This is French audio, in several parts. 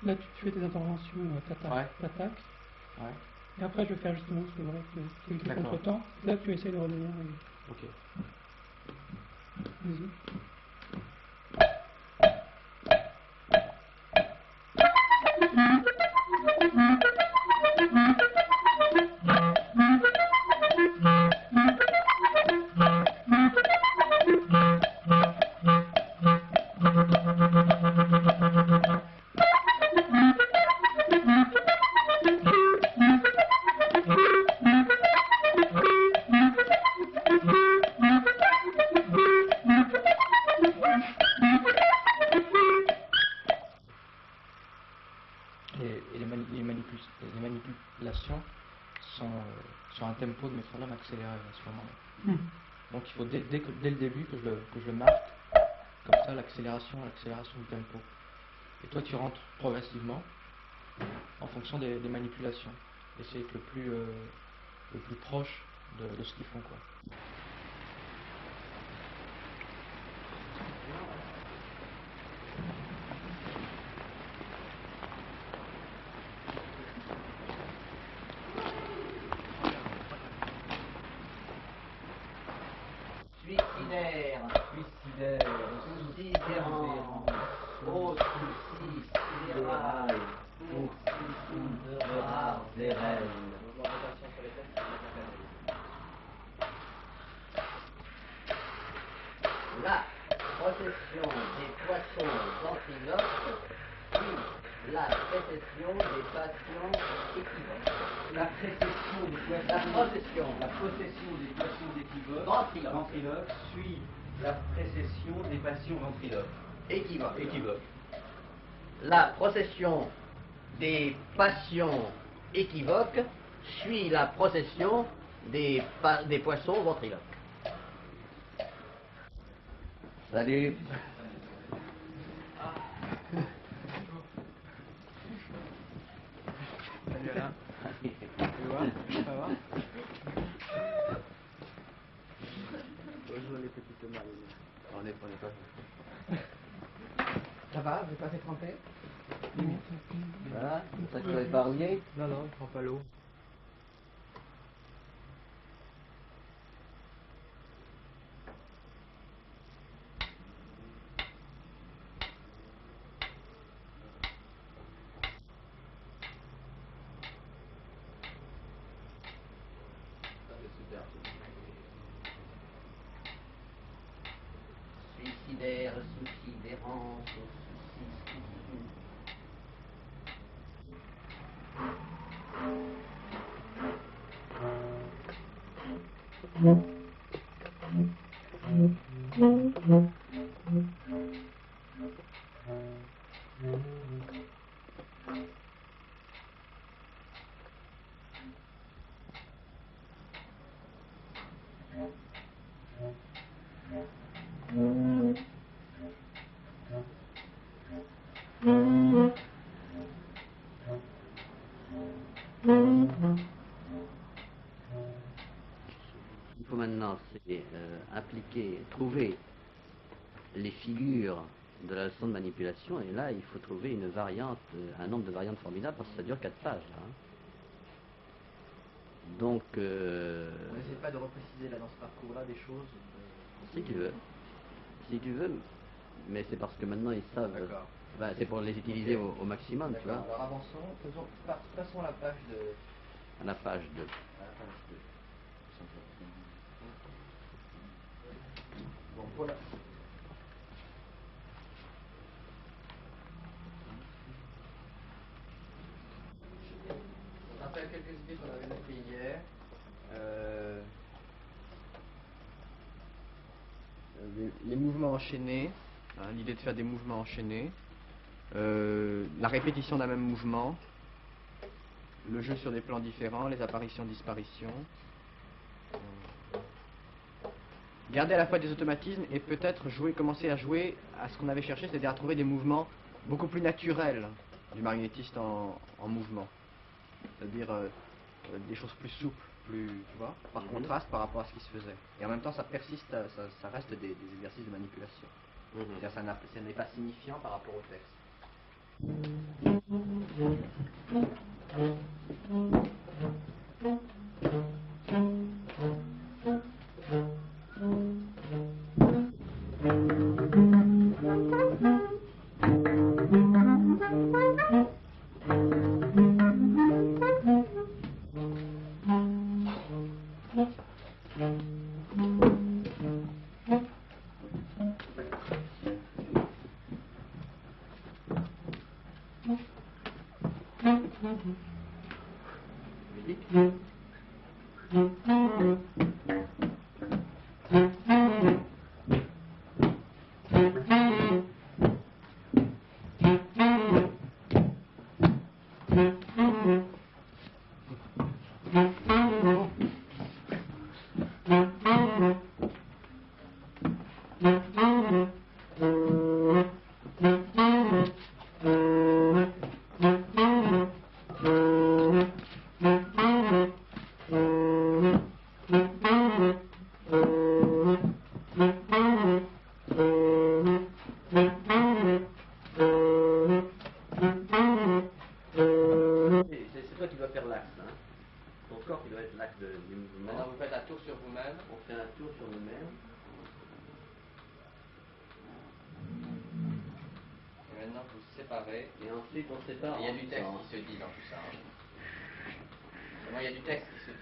là tu fais tes interventions, tac, Ouais. tac, tac. Ouais. Et après je vais faire justement ce vrai que le D'accord. contre-temps. Là tu essaies de revenir. Ok. Vas-y. Et les manipulations sont sur un tempo de métronome accéléré à ce moment-là. Donc il faut dès le début que je le marque, comme ça l'accélération du tempo. Et toi tu rentres progressivement en fonction des manipulations. Essayer d'être le plus proche de ce qu'ils font, quoi. Suicidaire, sidérant, au souci sidéral, pour soucis de rares érelles. La procession des poissons ventriloques puis la précession des patients équivoques. La précession des poissons. La procession des poissons ventriloques suit la précession des patients ventriloques. Équivoque. La procession des patients équivoques suit la procession des poissons ventriloques. Salut. Salut Alain. Tu vois, ça va? Bonjour les petites marines. On n'est pas. Ça va, vous n'êtes pas fait tremper? Voilà, ça tu vas épargner. Non, ne prends pas l'eau. Suicidaire, souci d'errance, souci schizophrénie. Il faut maintenant trouver les figures de la leçon de manipulation, et là il faut trouver une variante, un nombre de variantes formidables, parce que ça dure 4 pages là. Hein. Donc N'essaie pas de repréciser là dans ce parcours-là des choses. si tu veux, mais c'est parce que maintenant ils savent. D'accord. Bah, c'est pour les utiliser au maximum, tu vois. Alors avançons, passons à la page de. À la page 2. À la page 2. Bon, voilà. On rappelle quelques idées qu'on avait notées hier. Les mouvements enchaînés, hein, l'idée de faire des mouvements enchaînés, la répétition d'un même mouvement, le jeu sur des plans différents, les apparitions-disparitions. Garder à la fois des automatismes et peut-être commencer à jouer à ce qu'on avait cherché, c'est-à-dire à trouver des mouvements beaucoup plus naturels du magnétiste en mouvement. C'est-à-dire des choses plus souples, plus, tu vois, par contraste par rapport à ce qui se faisait. Et en même temps, ça persiste, ça reste des exercices de manipulation. C'est-à-dire ça n'est pas signifiant par rapport au texte. C'est toi qui dois faire l'axe, hein. Ton corps qui doit être l'axe du mouvement. Maintenant, vous faites un tour sur vous-même. On fait un tour sur nous-mêmes. Et maintenant, vous vous séparez. Et ensuite, on sépare. Et il y a en du texte sens. qui se dit dans tout ça. Hein. Vraiment, il y a du texte qui se dit.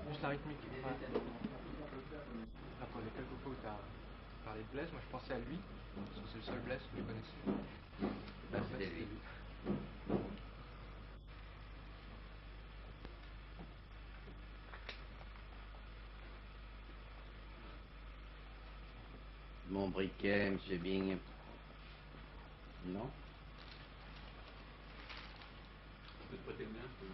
Juste la rythmique. Après les quelques fois où tu as parlé de Blaise, moi je pensais à lui, parce que c'est le seul Blaise que je connaissais. Bah, c'était lui. Mon briquet, monsieur Bing. Non? Je peux te prêter le mien, je peux.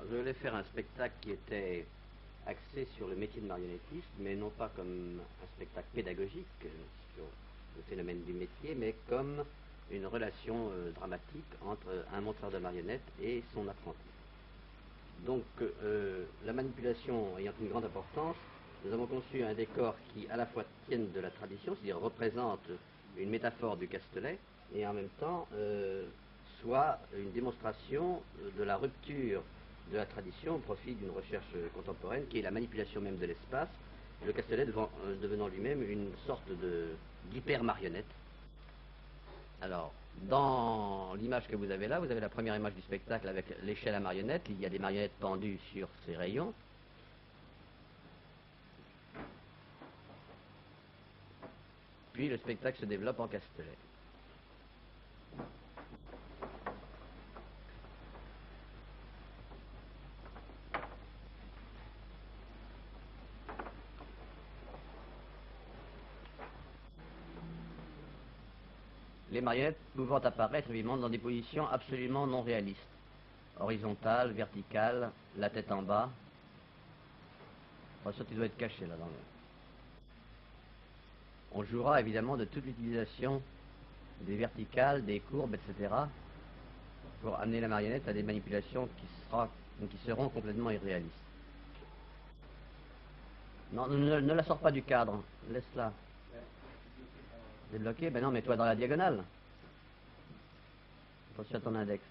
Je voulais faire un spectacle qui était axé sur le métier de marionnettiste, mais non pas comme un spectacle pédagogique sur le phénomène du métier, mais comme une relation dramatique entre un monteur de marionnettes et son apprenti. Donc, la manipulation ayant une grande importance, nous avons conçu un décor qui à la fois tienne de la tradition, c'est-à-dire représente une métaphore du Castelet, et en même temps soit une démonstration de la rupture de la tradition au profit d'une recherche contemporaine qui est la manipulation même de l'espace, le Castelet devenant lui-même une sorte d'hyper-marionnette. Alors, dans l'image que vous avez là, vous avez la première image du spectacle avec l'échelle à marionnettes. Il y a des marionnettes pendues sur ces rayons. Puis le spectacle se développe en Castelet. Les marionnettes pouvant apparaître évidemment dans des positions absolument non réalistes. Horizontale, verticale, la tête en bas. Enfin, ça, tu dois être caché là dans le... On jouera évidemment de toute l'utilisation des verticales, des courbes, etc. pour amener la marionnette à des manipulations qui seront complètement irréalistes. Non, ne la sors pas du cadre, laisse-la. Débloqué? Ben non, mets-toi dans la diagonale. Attention à ton index.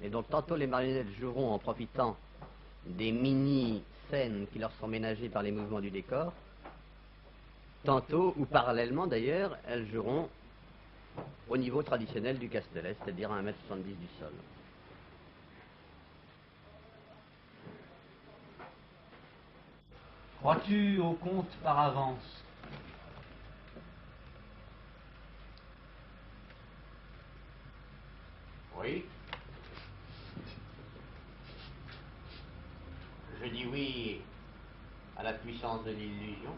Et donc tantôt les marionnettes joueront en profitant des mini scènes qui leur sont ménagées par les mouvements du décor. Tantôt, ou parallèlement d'ailleurs, elles joueront au niveau traditionnel du Castellet, c'est-à-dire à 1,70 m du sol. Crois-tu au conte par avance? Oui. Je dis oui à la puissance de l'illusion.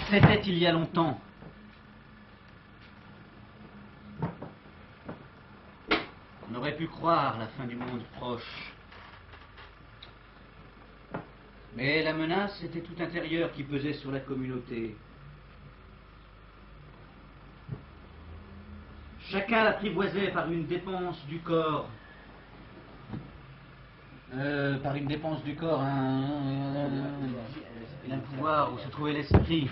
C'était il y a longtemps. On aurait pu croire la fin du monde proche. Mais la menace était tout intérieure qui pesait sur la communauté. Chacun l'apprivoisait par une dépense du corps. Par une dépense du corps, un pouvoir où se trouvait l'esprit.